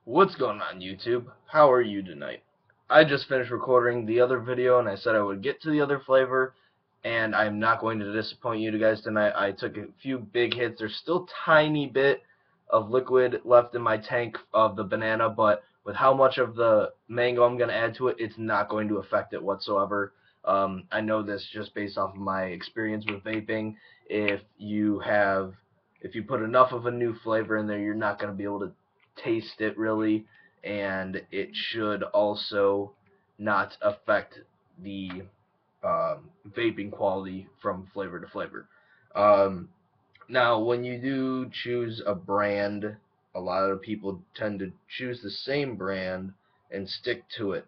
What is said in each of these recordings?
What's going on, YouTube? How are you tonight? I just finished recording the other video and I said I would get to the other flavor, and I'm not going to disappoint you guys tonight. I took a few big hits. There's still tiny bit of liquid left in my tank of the banana, but with how much of the mango I'm going to add to it, it's not going to affect it whatsoever. I know this just based off of my experience with vaping. If you put enough of a new flavor in there, you're not going to be able to taste it really, and it should also not affect the vaping quality from flavor to flavor. Now, when you do choose a brand, a lot of people tend to choose the same brand and stick to it.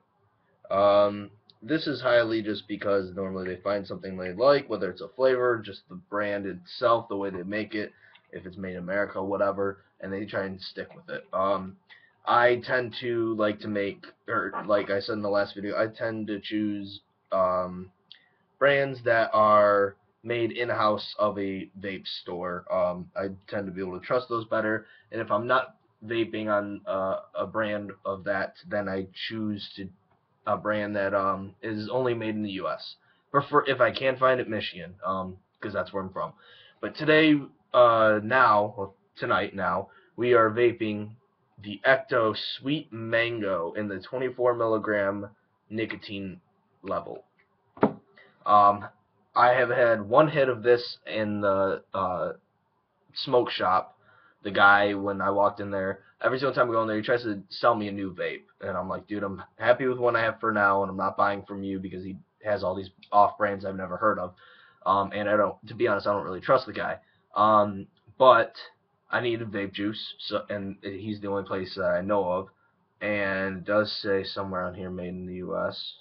This is highly just because normally they find something they like, whether it's a flavor, just the brand itself, the way they make it, if it's made in America, whatever, and they try and stick with it. I tend to like to make, or like I said in the last video, I tend to choose brands that are made in-house of a vape store. I tend to be able to trust those better, and if I'm not vaping on a brand of that, then I choose to a brand that is only made in the U.S. Prefer, if I can find it, Michigan, because that's where I'm from. But today, tonight now, we are vaping the ECTO Sweet Mango in the 24 milligram nicotine level. I have had one hit of this in the smoke shop. The guy, when I walked in there, every single time we go in there, he tries to sell me a new vape, and I'm like, dude, I'm happy with what I have for now, and I'm not buying from you because he has all these off brands I've never heard of, and to be honest, I don't really trust the guy, but I needed vape juice, and he's the only place that I know of, and it does say somewhere on here, made in the U.S.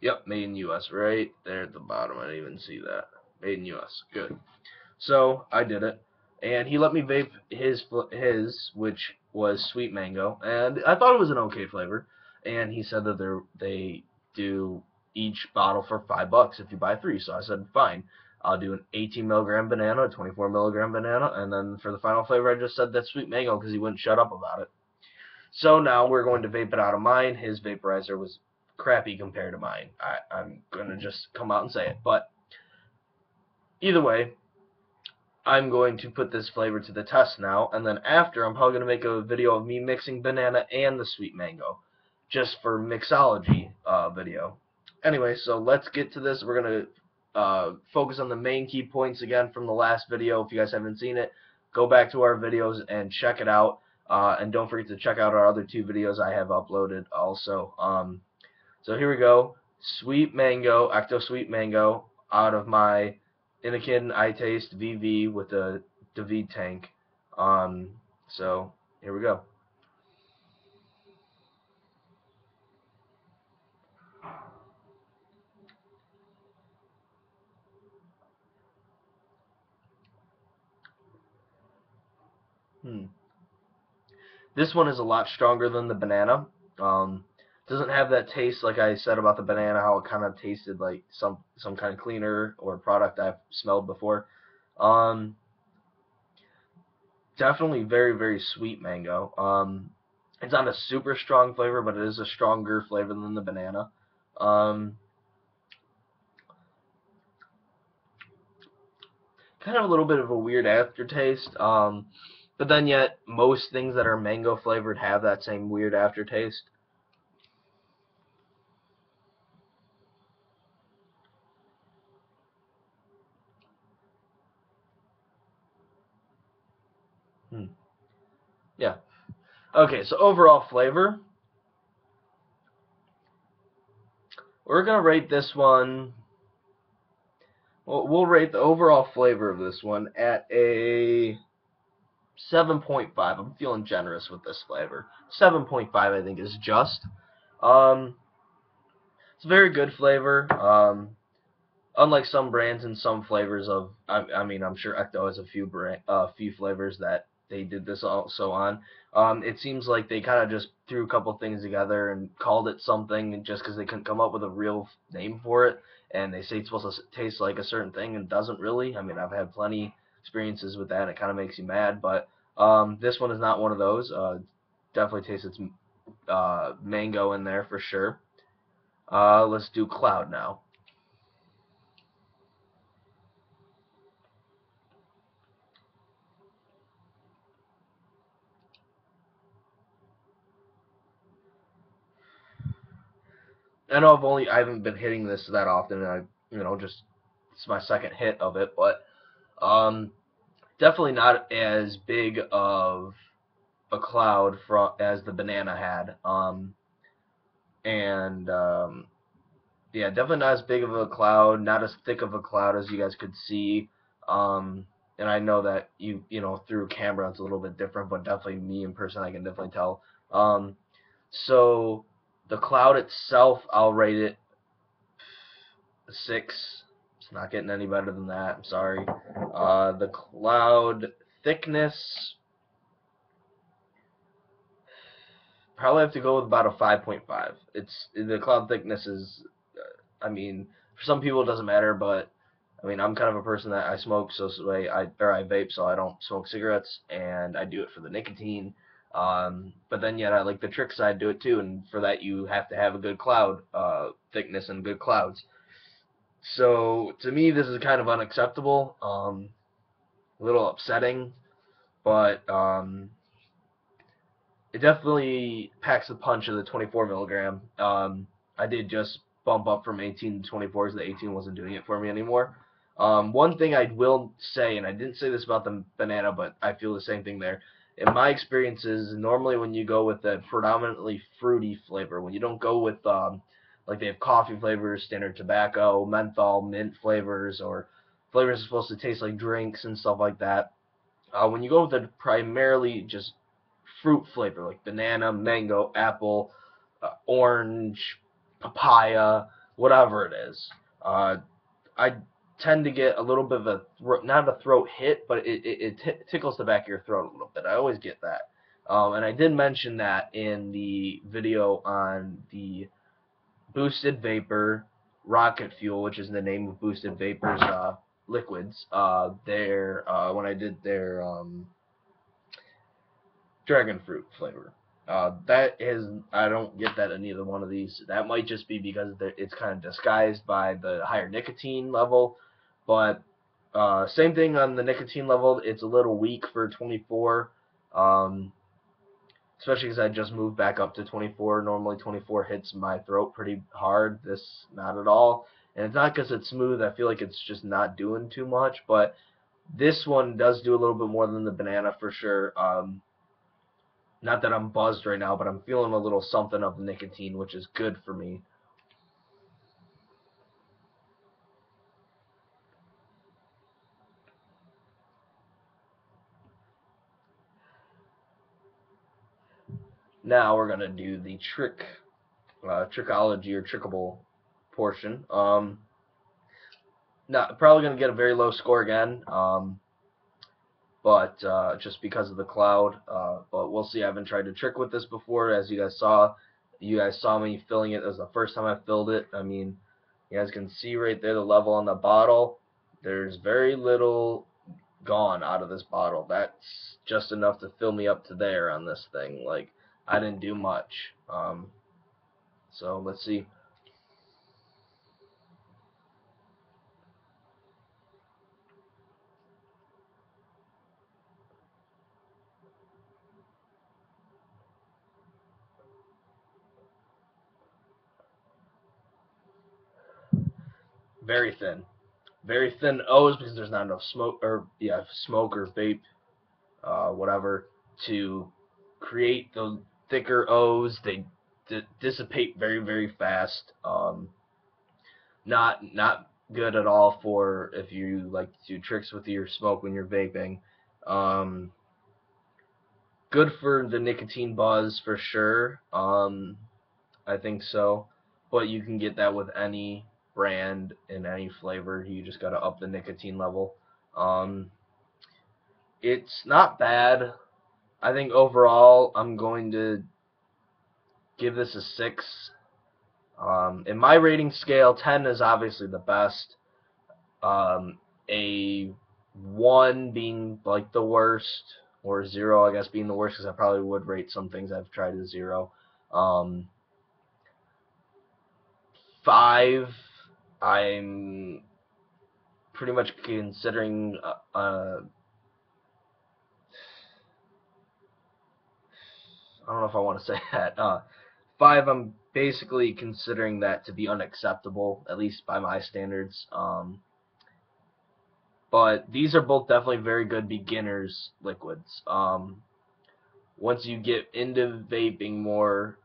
Yep, made in U.S. right there at the bottom. I didn't even see that. Made in U.S. Good. So I did it, and he let me vape his, which was sweet mango, and I thought it was an okay flavor. And he said that they do each bottle for $5 if you buy 3. So I said, fine, I'll do an 18 milligram banana, a 24 milligram banana, and then for the final flavor, I just said that sweet mango because he wouldn't shut up about it. So now we're going to vape it out of mine. His vaporizer was crappy compared to mine. I'm going to just come out and say it. But either way, I'm going to put this flavor to the test now. And then after, I'm probably going to make a video of me mixing banana and the sweet mango. Just for mixology video. Anyway, so let's get to this. We're going to focus on the main key points again from the last video. If you guys haven't seen it, go back to our videos and check it out. And don't forget to check out our other 2 videos I have uploaded also. So here we go. Sweet Mango, ECTO Sweet Mango, out of my Innikin iTaste VV with the David tank. So here we go. This one is a lot stronger than the banana. Doesn't have that taste like I said about the banana, how it kind of tasted like some kind of cleaner or product I've smelled before. Definitely very, very sweet mango. It's not a super strong flavor, but it is a stronger flavor than the banana. Kind of a little bit of a weird aftertaste. But then yet, most things that are mango flavored have that same weird aftertaste. Yeah. Okay, so overall flavor. We're going to rate this one. Well, we'll rate the overall flavor of this one at a 7.5. I'm feeling generous with this flavor. 7.5 I think is just. It's a very good flavor. Unlike some brands and some flavors of, I mean, I'm sure ECTO has a few flavors that they did this also on. It seems like they kind of just threw a couple things together and called it something just because they couldn't come up with a real name for it. and they say it's supposed to taste like a certain thing and doesn't really. I mean, I've had plenty experiences with that, and it kind of makes you mad, but this one is not one of those. Definitely tastes its mango in there for sure. Let's do cloud now. I know I haven't been hitting this that often, and just it's my second hit of it, but definitely not as big of a cloud as the banana had. And yeah, definitely not as big of a cloud, not as thick of a cloud as you guys could see. And I know that through camera it's a little bit different, but definitely me in person I can definitely tell. So the cloud itself, I'll rate it a 6. It's not getting any better than that. I'm sorry. The cloud thickness, probably have to go with about a 5.5. The cloud thickness is, I mean, for some people it doesn't matter, but I mean, I'm kind of a person that I smoke, so I vape, so I don't smoke cigarettes, and I do it for the nicotine. But then yet I like the trick side to it too, and for that you have to have a good cloud thickness and good clouds. So to me, this is kind of unacceptable, a little upsetting, but it definitely packs the punch of the 24 milligram. I did just bump up from 18 to 24, so the 18 wasn't doing it for me anymore. One thing I will say, and I didn't say this about the banana, but I feel the same thing there. In my experiences, normally when you go with a predominantly fruity flavor, when you don't go with like they have coffee flavors, standard tobacco, menthol, mint flavors, or flavors are supposed to taste like drinks and stuff like that. When you go with a primarily just fruit flavor like banana, mango, apple, orange, papaya, whatever it is, I tend to get a little bit of a not a throat hit, but it tickles the back of your throat a little bit. I always get that. And I did mention that in the video on the Boosted Vapor Rocket Fuel, which is the name of Boosted Vapor's liquids. When I did their dragon fruit flavor. I don't get that in either one of these. That might just be because it's kind of disguised by the higher nicotine level, but same thing on the nicotine level. It's a little weak for 24, especially because I just moved back up to 24. Normally 24 hits my throat pretty hard. This not at all, and it's not because it's smooth. I feel like it's just not doing too much, but this one does do a little bit more than the banana for sure. Not that I'm buzzed right now, but I'm feeling a little something of nicotine, which is good for me. Now we're gonna do the trickology or trickable portion. Not probably gonna get a very low score again. But just because of the cloud. But we'll see. I haven't tried to trick with this before, as you guys saw. You guys saw me filling it. It was the first time I filled it. I mean, you guys can see right there the level on the bottle. There's very little gone out of this bottle. That's just enough to fill me up to there on this thing. Like, I didn't do much. So let's see. Very thin. Very thin O's because there's not enough smoke or vape, whatever, to create the thicker O's. They dissipate very, very fast. Not good at all for if you like to do tricks with your smoke when you're vaping. Good for the nicotine buzz for sure. I think so, but you can get that with any brand in any flavor. You just gotta up the nicotine level. It's not bad. I think overall I'm going to give this a 6. In my rating scale, 10 is obviously the best. A 1 being like the worst, or 0 I guess being the worst, because I probably would rate some things I've tried a 0. 5, I'm pretty much considering I don't know if I want to say that. 5, I'm basically considering that to be unacceptable, at least by my standards. But these are both definitely very good beginners liquids. Once you get into vaping more,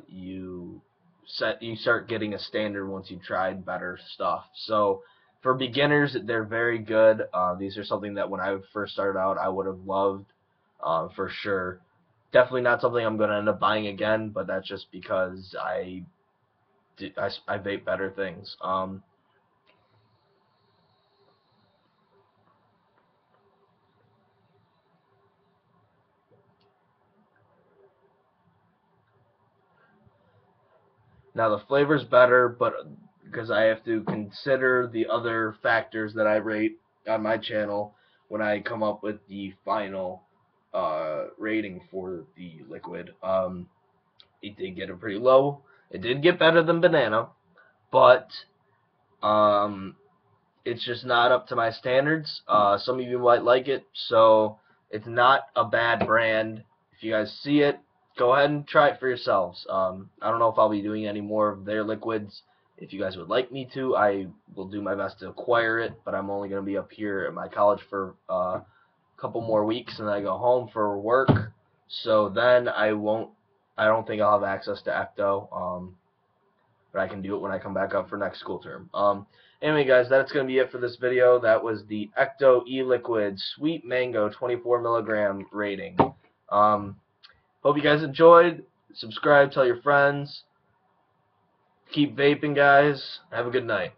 you start getting a standard once you've tried better stuff. So for beginners, they're very good. These are something that when I first started out, I would have loved for sure. Definitely not something I'm going to end up buying again, but that's just because I vape better things. Now the flavor's better, but because I have to consider the other factors that I rate on my channel when I come up with the final rating for the liquid. It did get a pretty low. It did get better than banana, but um, it's just not up to my standards. Some of you might like it, so it's not a bad brand. If you guys see it, go ahead and try it for yourselves. I don't know if I'll be doing any more of their liquids. If you guys would like me to, I will do my best to acquire it, but I'm only going to be up here at my college for a couple more weeks, and then I go home for work. So then I don't think I'll have access to ECTO. But I can do it when I come back up for next school term. Anyway, guys, that's going to be it for this video. That was the ECTO E-Liquid Sweet Mango 24 milligram rating. Hope you guys enjoyed. Subscribe, tell your friends. Keep vaping, guys. Have a good night.